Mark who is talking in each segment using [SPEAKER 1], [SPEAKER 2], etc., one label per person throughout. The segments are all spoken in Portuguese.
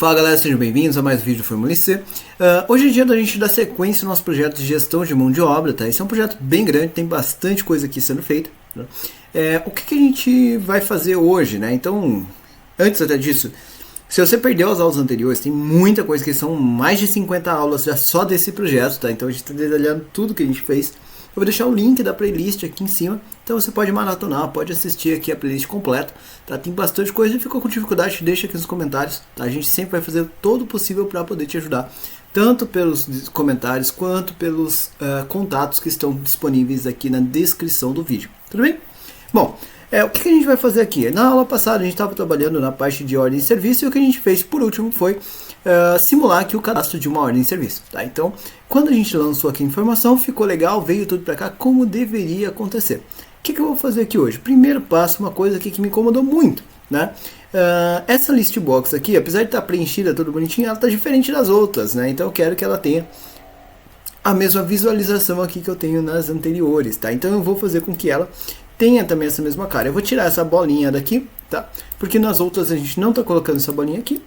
[SPEAKER 1] Fala galera, sejam bem-vindos a mais um vídeo do Fórmula C. Hoje é dia da gente dar sequência no nosso projeto de gestão de mão de obra, tá? Esse é um projeto bem grande, tem bastante coisa aqui sendo feita, né? O que a gente vai fazer hoje, né? Então, antes até disso, se você perdeu as aulas anteriores, tem muita coisa que são mais de 50 aulas já só desse projeto, tá? Então a gente está detalhando tudo que a gente fez. Eu vou deixar o link da playlist aqui em cima, então você pode maratonar, pode assistir aqui a playlist completa, tá? Tem bastante coisa, ficou com dificuldade, deixa aqui nos comentários, tá? A gente sempre vai fazer todo o possível para poder te ajudar, tanto pelos comentários quanto pelos contatos que estão disponíveis aqui na descrição do vídeo, tudo bem? Bom, o que a gente vai fazer aqui? Na aula passada a gente estava trabalhando na parte de ordem de serviço e o que a gente fez por último foi simular aqui o cadastro de uma ordem de serviço, tá? Então, quando a gente lançou aqui a informação, ficou legal, veio tudo para cá como deveria acontecer. O que eu vou fazer aqui hoje? Primeiro passo, uma coisa aqui que me incomodou muito, né? Essa list box aqui, apesar de estar preenchida, tudo bonitinho, ela está diferente das outras, né? Então eu quero que ela tenha a mesma visualização aqui que eu tenho nas anteriores, tá? Então eu vou fazer com que ela tenha também essa mesma cara. Eu vou tirar essa bolinha daqui, tá? Porque nas outras a gente não está colocando essa bolinha aqui.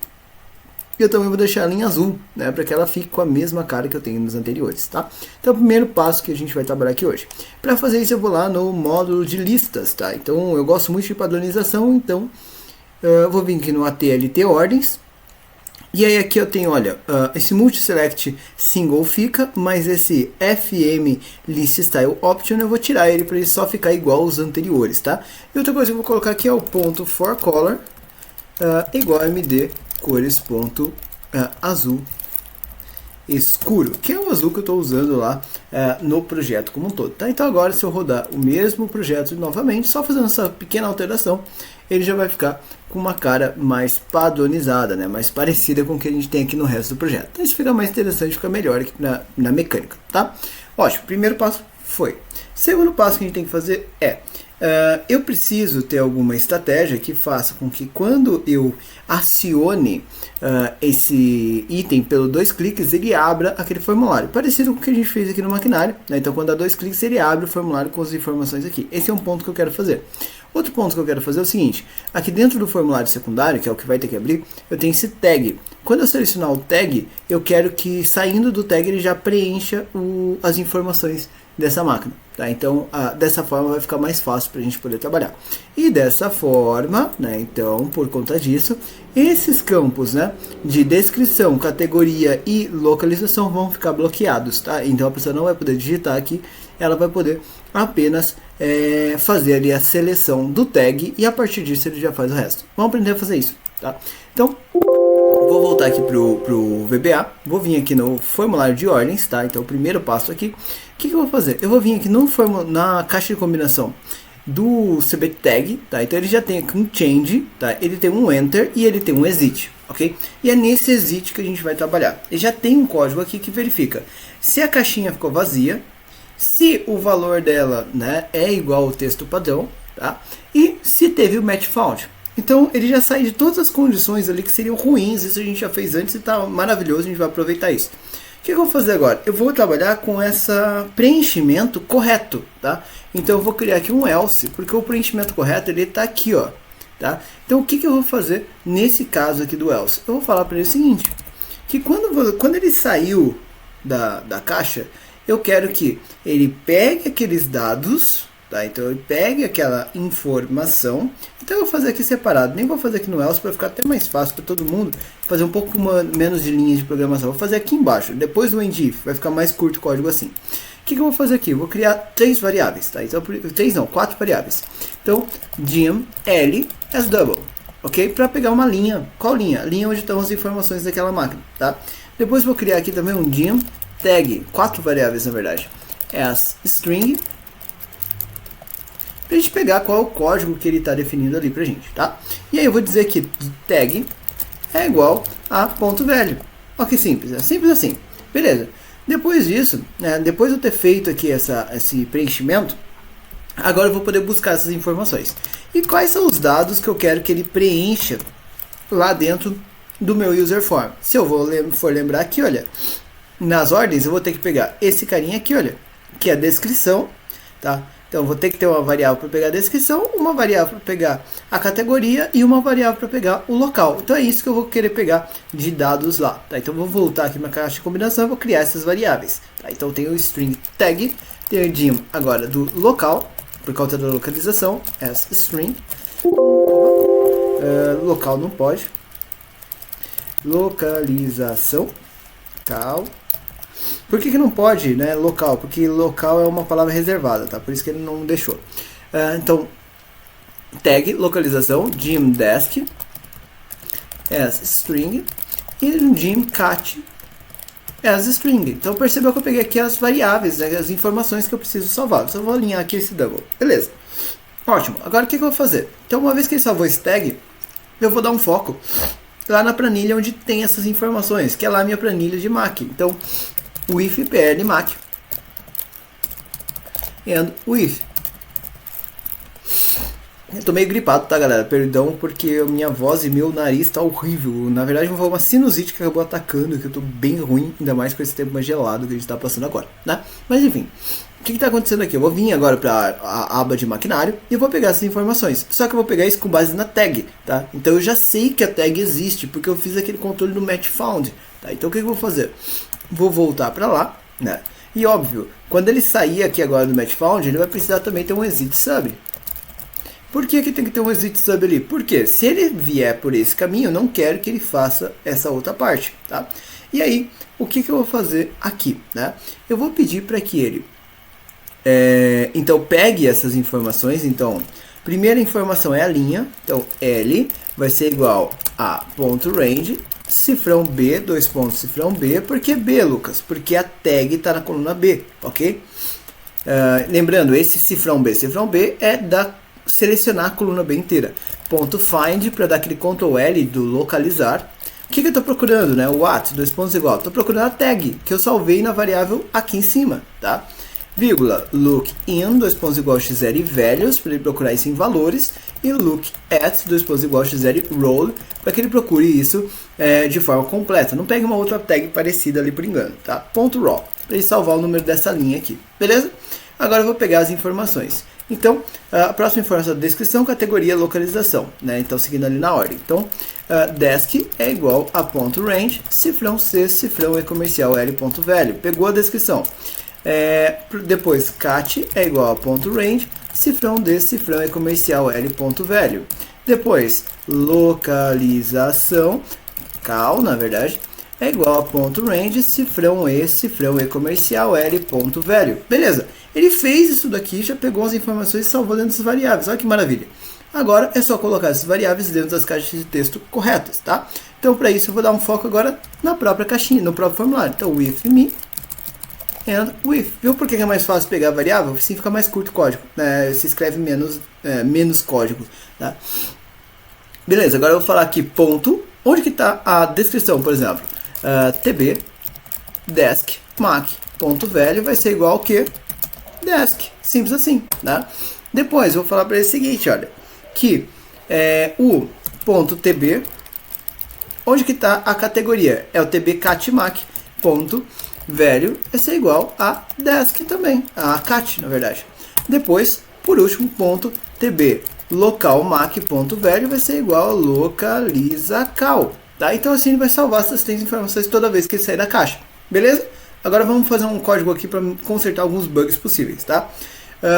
[SPEAKER 1] E eu também vou deixar ela em azul, né? Para que ela fique com a mesma cara que eu tenho nos anteriores, tá? Então é o primeiro passo que a gente vai trabalhar aqui hoje. Para fazer isso eu vou lá no módulo de listas, tá? Então eu gosto muito de padronização, então eu vou vir aqui no ATLT ordens. E aí aqui eu tenho, olha, esse multi-select single fica, mas esse FM list style option eu vou tirar ele para ele só ficar igual aos anteriores, tá? E outra coisa que eu vou colocar aqui é o ponto for color igual a MD cores ponto azul escuro, que é o azul que eu estou usando lá no projeto como um todo, tá? Então agora se eu rodar o mesmo projeto novamente, só fazendo essa pequena alteração, ele já vai ficar com uma cara mais padronizada, né? Mais parecida com o que a gente tem aqui no resto do projeto. Então isso fica mais interessante, fica melhor aqui na mecânica, tá? Ótimo, primeiro passo foi. Segundo passo que a gente tem que fazer é eu preciso ter alguma estratégia que faça com que quando eu acione esse item pelo 2 cliques, ele abra aquele formulário, parecido com o que a gente fez aqui no maquinário, né? Então quando dá 2 cliques ele abre o formulário com as informações aqui. Esse é um ponto que eu quero fazer. Outro ponto que eu quero fazer é o seguinte, aqui dentro do formulário secundário, que é o que vai ter que abrir, eu tenho esse tag. Quando eu selecionar o tag, eu quero que saindo do tag ele já preencha as informações dessa máquina, tá? Então dessa forma vai ficar mais fácil para a gente poder trabalhar. E dessa forma, né, então por conta disso, esses campos, né, de descrição, categoria e localização vão ficar bloqueados, tá? Então a pessoa não vai poder digitar aqui, ela vai poder apenas fazer ali a seleção do tag e a partir disso ele já faz o resto. Vamos aprender a fazer isso, tá? Então vou voltar aqui pro VBA, vou vir aqui no formulário de ordens, tá? Então o primeiro passo aqui, o que eu vou fazer? Eu vou vir aqui na caixa de combinação do CB tag, tá? Então ele já tem aqui um change, tá? Ele tem um enter e ele tem um exit, ok? E é nesse exit que a gente vai trabalhar. Ele já tem um código aqui que verifica se a caixinha ficou vazia, se o valor dela, né, é igual ao texto padrão, tá? E se teve o match found. Então ele já sai de todas as condições ali que seriam ruins, isso a gente já fez antes e tá maravilhoso, a gente vai aproveitar isso. O que eu vou fazer agora? Eu vou trabalhar com esse preenchimento correto, tá? Então eu vou criar aqui um else, porque o preenchimento correto ele tá aqui, ó, tá? Então o que eu vou fazer nesse caso aqui do else? Eu vou falar para ele o seguinte, que quando ele saiu da caixa, eu quero que ele pegue aqueles dados, tá? Então ele pegue aquela informação. Então eu vou fazer aqui separado, nem vou fazer aqui no else para ficar até mais fácil para todo mundo fazer um pouco menos de linhas de programação. Vou fazer aqui embaixo, depois do end if, vai ficar mais curto o código assim. O que eu vou fazer aqui? Eu vou criar 3 variáveis, tá? Então 4 variáveis. Então dim L as double, ok? Para pegar uma linha. Qual linha? A linha onde estão as informações daquela máquina, tá? Depois vou criar aqui também um dim tag, 4 variáveis na verdade, as string, pra gente pegar qual é o código que ele está definindo ali pra gente, tá? E aí eu vou dizer que tag é igual a ponto velho. Olha que simples, é simples assim, beleza. Depois disso, depois de eu ter feito aqui esse preenchimento, agora eu vou poder buscar essas informações. E quais são os dados que eu quero que ele preencha lá dentro do meu user form? Se eu for lembrar aqui, olha, nas ordens eu vou ter que pegar esse carinha aqui, olha, que é a descrição, tá? Então vou ter que ter uma variável para pegar a descrição, uma variável para pegar a categoria e uma variável para pegar o local. Então é isso que eu vou querer pegar de dados lá. Tá? Então vou voltar aqui na caixa de combinação e vou criar essas variáveis. Tá? Então tem o string tag, tem o dim agora do local, por causa da localização, as string. Local não pode. Localização. Cal. Por que não pode, né, local? Porque local é uma palavra reservada, tá? Por isso que ele não deixou. Então, tag, localização, dim desk, as string, e dim cat as string. Então, percebeu que eu peguei aqui as variáveis, né, as informações que eu preciso salvar. Só vou alinhar aqui esse double. Beleza. Ótimo. Agora, o que eu vou fazer? Então, uma vez que ele salvou esse tag, eu vou dar um foco lá na planilha onde tem essas informações, que é lá a minha planilha de Mac. Então, with pl Mac and with. Eu tô meio gripado, tá, galera? Perdão, porque minha voz e meu nariz tá horrível. Na verdade, foi uma sinusite que acabou atacando, que eu tô bem ruim, ainda mais com esse tempo mais gelado que a gente tá passando agora, né? Mas enfim, o que tá acontecendo aqui? Eu vou vir agora para a aba de maquinário e eu vou pegar essas informações. Só que eu vou pegar isso com base na tag, tá? Então eu já sei que a tag existe, porque eu fiz aquele controle do match found, tá? Então o que eu vou fazer? Vou voltar para lá, né? E óbvio, quando ele sair aqui agora do match found, ele vai precisar também ter um exit sub. Por que tem que ter um exit sub ali? Porque se ele vier por esse caminho, eu não quero que ele faça essa outra parte, tá? E aí, o que eu vou fazer aqui, né? Eu vou pedir para que ele então pegue essas informações. Então, primeira informação é a linha. Então, L vai ser igual a ponto range, cifrão B, dois pontos, cifrão B. Por que B, Lucas? Porque a tag está na coluna B, ok? Lembrando, esse cifrão B é da selecionar a coluna B inteira. Ponto find para dar aquele Ctrl L do localizar. O que eu estou procurando, né? O what, dois pontos igual. Estou procurando a tag que eu salvei na variável aqui em cima, tá? Vírgula, look in, dois pontos igual x0 e values, para ele procurar isso em valores, e look at, dois pontos igual x0 e role, para que ele procure isso de forma completa. Não pegue uma outra tag parecida ali por engano, tá? Ponto raw, para ele salvar o número dessa linha aqui, beleza? Agora eu vou pegar as informações. Então, a próxima informação é descrição, categoria, localização, né? Então, seguindo ali na ordem. Então, desk é igual a ponto range, cifrão C, cifrão E comercial L ponto value. Pegou a descrição. Depois, cat é igual a ponto range, cifrão D, cifrão E comercial L ponto value. Depois, localização, cal, na verdade, é igual a ponto range, cifrão E comercial L ponto value. Beleza. Ele fez isso daqui, já pegou as informações e salvou dentro das variáveis. Olha que maravilha. Agora é só colocar essas variáveis dentro das caixas de texto corretas, tá? Então, para isso, eu vou dar um foco agora na própria caixinha, no próprio formulário. Então, with me and with. Viu por que é mais fácil pegar a variável? Assim fica mais curto o código, né? Se escreve menos código, tá? Beleza, agora eu vou falar aqui ponto. Onde que está a descrição, por exemplo? tb desk mac ponto value vai ser igual ao que? Desk, simples assim, né? Depois eu vou falar para ele o seguinte, olha, que o ponto tb, onde que está a categoria? É o tb cat mac ponto value vai ser igual a desk também, a cat na verdade. Depois, por último, ponto tb local mac ponto value vai ser igual a localizacal, tá? Então assim ele vai salvar essas três informações toda vez que ele sair da caixa, beleza? Agora vamos fazer um código aqui para consertar alguns bugs possíveis, tá?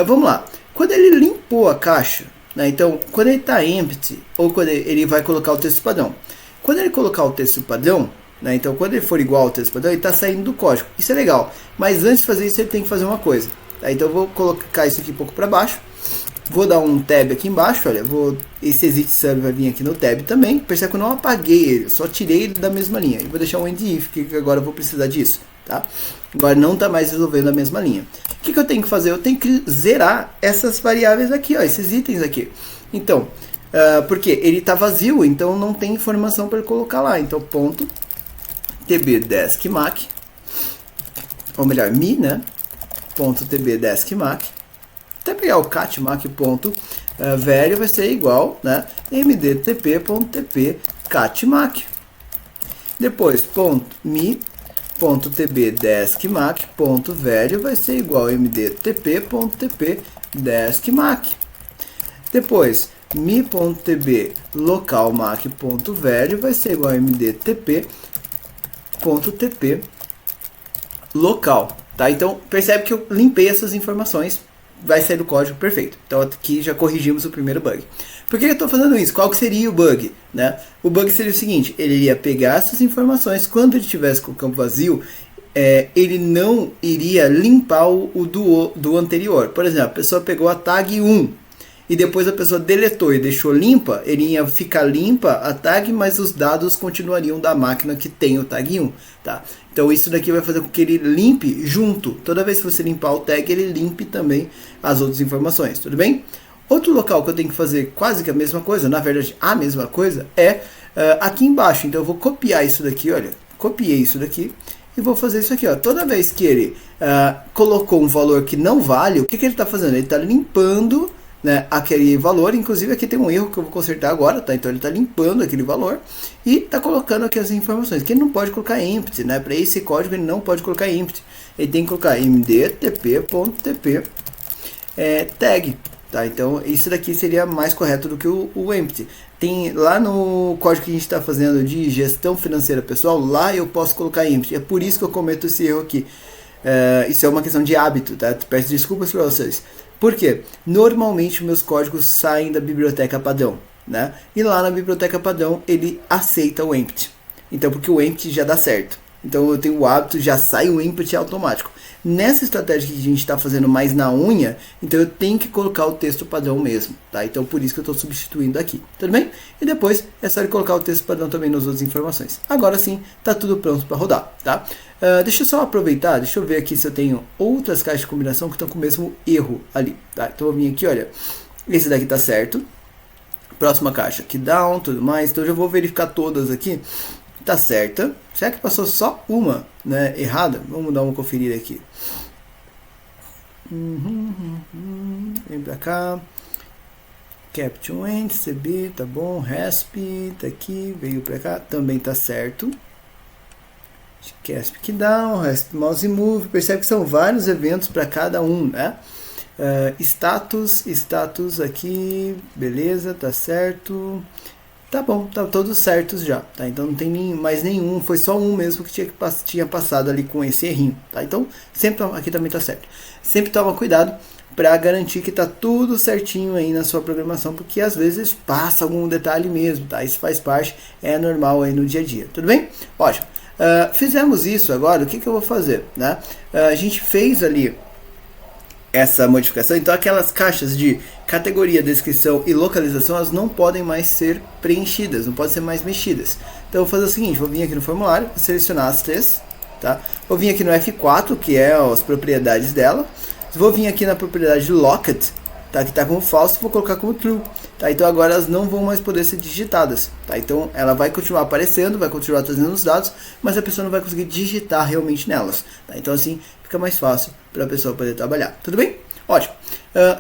[SPEAKER 1] Vamos lá. Quando ele limpou a caixa, né, então quando ele está empty, ou quando ele vai colocar o texto padrão. Quando ele colocar o texto padrão, né, então quando ele for igual ao texto padrão, ele está saindo do código. Isso é legal, mas antes de fazer isso ele tem que fazer uma coisa. Tá? Então eu vou colocar isso aqui um pouco para baixo. Vou dar um tab aqui embaixo, olha, esse exit sub vai vir aqui no tab também. Percebe que eu não apaguei ele, só tirei ele da mesma linha. E vou deixar um end if, que agora eu vou precisar disso, tá? Agora não está mais resolvendo a mesma linha. O que eu tenho que fazer? Eu tenho que zerar essas variáveis aqui, ó, esses itens aqui. Então, porque ele está vazio, então não tem informação para ele colocar lá. Então, ponto tb desk mac, ou melhor, me, né? Ponto tb desk mac. Até pegar o catmac.value vai ser igual, né? mdtp.tp catmac. Depois, me.tb deskmac.value vai ser igual mdtp.tp deskMac. Depois, mi.tb localmac.value vai ser igual a mdtp.tp local, tá? Então, percebe que eu limpei essas informações, vai sair do código perfeito. Então, aqui já corrigimos o primeiro bug. Por que eu estou fazendo isso? Qual que seria o bug, né? O bug seria o seguinte, ele iria pegar essas informações, quando ele estivesse com o campo vazio, ele não iria limpar o do anterior. Por exemplo, a pessoa pegou a tag 1, e depois a pessoa deletou e deixou limpa, ele ia ficar limpa a tag, mas os dados continuariam da máquina que tem o tag 1, tá? Então isso daqui vai fazer com que ele limpe junto. Toda vez que você limpar o tag, ele limpe também as outras informações, tudo bem? Outro local que eu tenho que fazer quase que a mesma coisa, na verdade a mesma coisa, é aqui embaixo. Então eu vou copiar isso daqui, olha, copiei isso daqui e vou fazer isso aqui, ó. Toda vez que ele colocou um valor que não vale, o que ele está fazendo? Ele está limpando, né, aquele valor. Inclusive aqui tem um erro que eu vou consertar agora, tá? Então ele está limpando aquele valor e está colocando aqui as informações, que ele não pode colocar empty, né? Para esse código ele não pode colocar empty, ele tem que colocar mdtp.tp tag, tá? Então isso daqui seria mais correto do que o empty. Tem lá no código que a gente está fazendo de gestão financeira pessoal, lá eu posso colocar empty, é por isso que eu cometo esse erro aqui. Isso é uma questão de hábito, tá? Peço desculpas para vocês. Por quê? Normalmente meus códigos saem da biblioteca padrão, né? E lá na biblioteca padrão ele aceita o empty. Então, porque o empty já dá certo. Então eu tenho o hábito, já sai o empty automático. Nessa estratégia que a gente está fazendo mais na unha, então eu tenho que colocar o texto padrão mesmo, tá? Então por isso que eu estou substituindo aqui, tudo bem? E depois é só colocar o texto padrão também nas outras informações. Agora sim, está tudo pronto para rodar, tá? Deixa eu só aproveitar, deixa eu ver aqui se eu tenho outras caixas de combinação que estão com o mesmo erro ali, tá? Então eu vim aqui, olha, esse daqui está certo. Próxima caixa aqui, down, tudo mais. Então eu já vou verificar todas aqui. Tá certa. Será que passou só uma, né, errada? Vamos dar uma conferida aqui. Vem pra cá. Caption End, CB, tá bom. Resp, tá aqui, veio pra cá, também tá certo. Casp que down, Resp mouse move. Percebe que são vários eventos para cada um, né? Status aqui, beleza, tá certo. Tá bom, tá todos certos já, tá? Então não tem mais nenhum, foi só um mesmo que tinha passado ali com esse errinho, tá? Então sempre aqui também tá certo. Sempre toma cuidado para garantir que tá tudo certinho aí na sua programação, porque às vezes passa algum detalhe mesmo, tá? Isso faz parte, é normal aí no dia a dia, tudo bem? Ótimo. Fizemos isso agora, o que eu vou fazer, né? A gente fez ali essa modificação, então aquelas caixas de categoria, descrição e localização, elas não podem mais ser preenchidas, não podem ser mais mexidas. Então eu vou fazer o seguinte, vou vir aqui no formulário, vou selecionar as três, tá? Vou vir aqui no F4, que é as propriedades dela, vou vir aqui na propriedade locked, tá? Que está como false, vou colocar como true, tá? Então agora elas não vão mais poder ser digitadas, tá? Então ela vai continuar aparecendo, vai continuar trazendo os dados, mas a pessoa não vai conseguir digitar realmente nelas, tá? Então assim fica mais fácil para a pessoa poder trabalhar, tudo bem? Ótimo.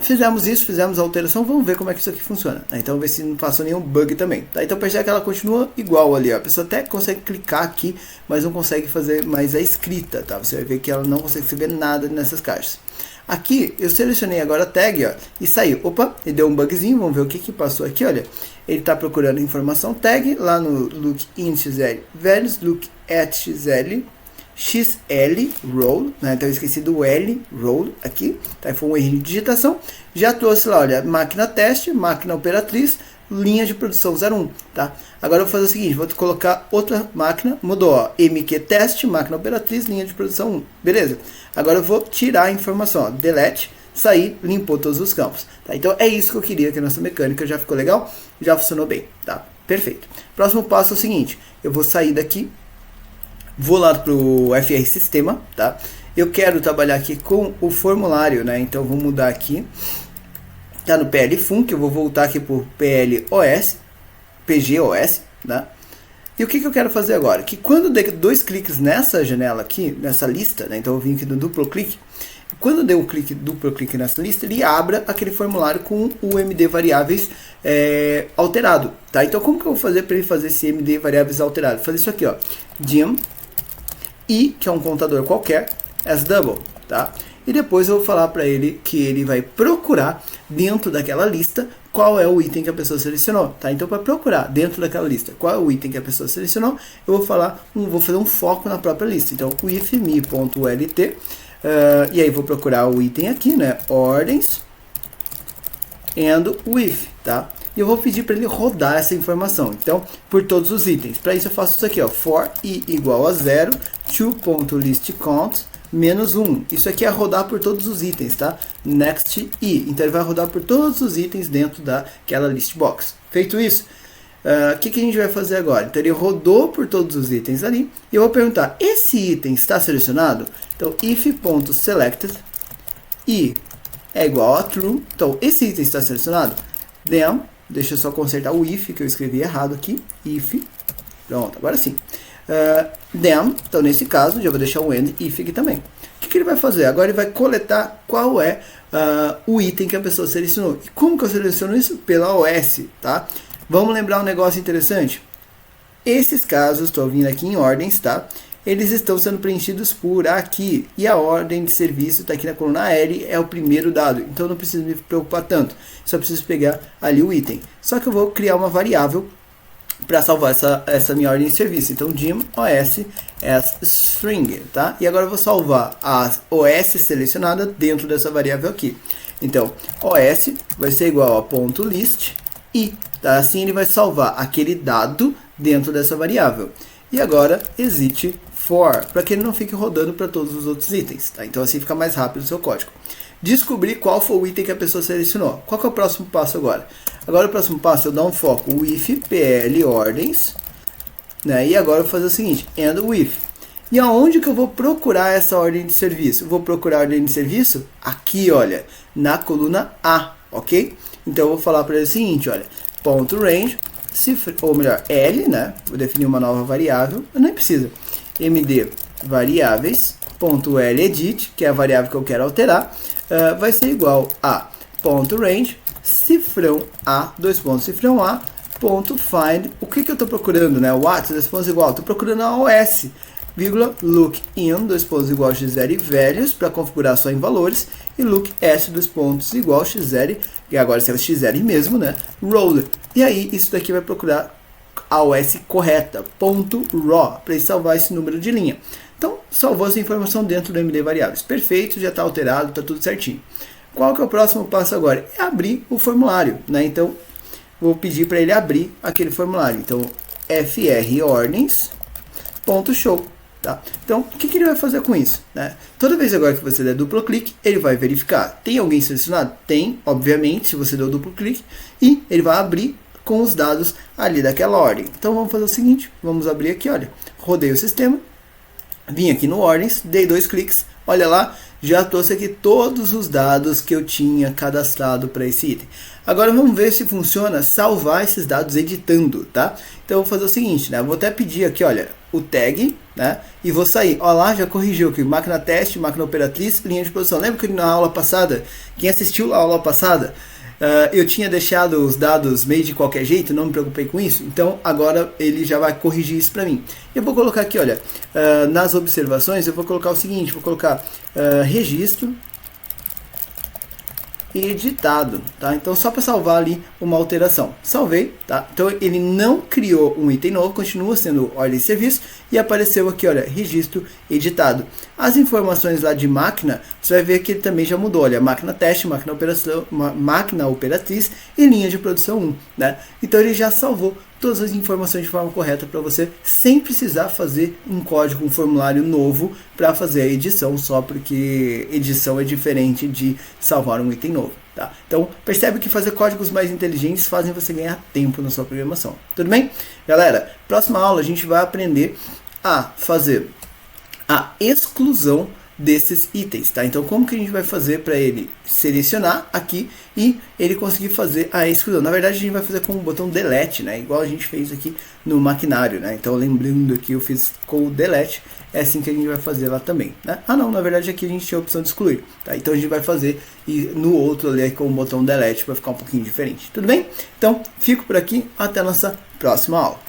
[SPEAKER 1] Fizemos isso, fizemos a alteração, vamos ver como é que isso aqui funciona, tá? Então ver se não passou nenhum bug também, tá? Então percebe que ela continua igual ali, ó. A pessoa até consegue clicar aqui, mas não consegue fazer mais a escrita, tá? Você vai ver que ela não consegue escrever nada nessas caixas. Aqui eu selecionei agora a tag, ó, e saiu. Opa, ele deu um bugzinho, vamos ver o que passou aqui, olha. Ele está procurando informação tag lá no look in XL values, look at XL, XL role, né? Então eu esqueci do L role aqui, tá? Foi um erro de digitação. Já trouxe lá, olha, máquina teste, máquina operatriz, linha de produção 01, tá? Agora eu vou fazer o seguinte, vou colocar outra máquina, mudou, ó, MQ teste, máquina operatriz, linha de produção 1, beleza? Agora eu vou tirar a informação, ó, delete, sair, limpou todos os campos, tá? Então é isso que eu queria, que a nossa mecânica já ficou legal, já funcionou bem, tá? Perfeito. Próximo passo é o seguinte, eu vou sair daqui, vou lá para o FR Sistema, tá? Eu quero trabalhar aqui com o formulário, né? Então vou mudar aqui, tá no PL Func, eu vou voltar aqui por PLOS, PGOS, né? E o que eu quero fazer agora? Que quando eu der dois cliques nessa janela aqui, nessa lista, né? Então eu vim aqui no duplo clique. Quando eu der um duplo clique nessa lista, ele abra aquele formulário com o MD variáveis alterado, tá? Então como que eu vou fazer para ele fazer esse MD variáveis alterado? Vou fazer isso aqui, ó, dim i, que é um contador qualquer, as double, tá? e depois eu vou falar para ele que ele vai procurar dentro daquela lista qual é o item que a pessoa selecionou, tá? Então, para procurar dentro daquela lista qual é o item que a pessoa selecionou, eu vou fazer um foco na própria lista. Então, if me.lt, e aí vou procurar o item aqui, né? Ordens and with, tá? E eu vou pedir para ele rodar essa informação. Então, por todos os itens. Para isso eu faço isso aqui, ó, for i igual a 0, to.listCount menos 1. Isso aqui é rodar por todos os itens, tá? Next i. Então ele vai rodar por todos os itens dentro daquela list box. Feito isso, o que a gente vai fazer agora? Então ele rodou por todos os itens ali. E eu vou perguntar, esse item está selecionado? Então if.selected i é igual a true. Então esse item está selecionado? Then, deixa eu só consertar o if que eu escrevi errado aqui. If, pronto, agora sim. Then, então nesse caso, já vou deixar o end if aqui também. O que ele vai fazer? Agora ele vai coletar qual é o item que a pessoa selecionou. E como que eu seleciono isso? Pela OS, tá? Vamos lembrar um negócio interessante? Esses casos, estou vindo aqui em ordens, tá? Eles estão sendo preenchidos por aqui. E a ordem de serviço está aqui na coluna L, é o primeiro dado. Então eu não preciso me preocupar tanto. Só preciso pegar ali o item. Só que eu vou criar uma variável para salvar essa minha ordem de serviço. Então, dim os as string, tá? E agora eu vou salvar a os selecionada dentro dessa variável aqui. Então, os vai ser igual a .list i, tá? Assim ele vai salvar aquele dado dentro dessa variável. E agora, exit for, para que ele não fique rodando para todos os outros itens, tá? Então, assim fica mais rápido o seu código. Descobrir qual foi o item que a pessoa selecionou. Qual que é o próximo passo agora? Agora o próximo passo é eu dar um foco, o if pl ordens, né? E agora eu vou fazer o seguinte, and with. E aonde que eu vou procurar essa ordem de serviço? Eu vou procurar a ordem de serviço aqui, olha, na coluna A, ok? Então eu vou falar para ele o seguinte, olha, .range, ou melhor, L, né? Vou definir uma nova variável, eu nem preciso, md variáveis, .ledit, que é a variável que eu quero alterar, vai ser igual a .range, cifrão A, dois pontos, cifrão A, ponto find, o que eu estou procurando, né? What, dois pontos igual, estou procurando a OS, vírgula, look in, dois pontos igual x0 e values, para configurar só em valores, e look s, dois pontos igual x0, e agora se é o x0 mesmo, né? Roller. E aí, isso daqui vai procurar a OS correta, ponto .raw, para salvar esse número de linha. Então, salvou essa informação dentro do MD variáveis. Perfeito, já está alterado, está tudo certinho. Qual que é o próximo passo agora? É abrir o formulário, né? Então, vou pedir para ele abrir aquele formulário. Então, fr ordens.show, tá? Então, o que ele vai fazer com isso, né? Toda vez agora que você der duplo clique, ele vai verificar. Tem alguém selecionado? Tem, obviamente, se você deu duplo clique. E ele vai abrir com os dados ali daquela ordem. Então, vamos fazer o seguinte. Vamos abrir aqui, olha. Rodei o sistema. Vim aqui no ordens, dei 2 cliques, olha lá, já trouxe aqui todos os dados que eu tinha cadastrado para esse item. Agora vamos ver se funciona salvar esses dados editando, tá? Então eu vou fazer o seguinte, né? Eu vou até pedir aqui, olha, o tag, né? E vou sair. Olha lá, já corrigiu aqui, máquina teste, máquina operatriz, linha de produção. Lembra que na aula passada, quem assistiu a aula passada, eu tinha deixado os dados meio de qualquer jeito, não me preocupei com isso, então agora ele já vai corrigir isso para mim. Eu vou colocar aqui, olha, nas observações eu vou colocar o seguinte, vou colocar registro editado, tá? Então só para salvar ali uma alteração. Salvei, tá? Então ele não criou um item novo, continua sendo ordem de serviço e apareceu aqui, olha, registro editado. As informações lá de máquina, você vai ver que ele também já mudou, olha, máquina teste, máquina operação, máquina operatriz e linha de produção 1, né? Então ele já salvou todas as informações de forma correta para você, sem precisar fazer um código, um formulário novo para fazer a edição, só porque edição é diferente de salvar um item novo, tá? Então, percebe que fazer códigos mais inteligentes fazem você ganhar tempo na sua programação. Tudo bem? Galera, próxima aula a gente vai aprender a fazer a exclusão desses itens, tá? Então, como que a gente vai fazer para ele selecionar aqui e ele conseguir fazer a exclusão? Na verdade, a gente vai fazer com o botão delete, né? Igual a gente fez aqui no maquinário, né? Então, lembrando que eu fiz com o delete, é assim que a gente vai fazer lá também, né? Ah, não, na verdade aqui a gente tinha a opção de excluir, tá? Então, a gente vai fazer no outro ali com o botão delete para ficar um pouquinho diferente, tudo bem? Então, fico por aqui, até a nossa próxima aula.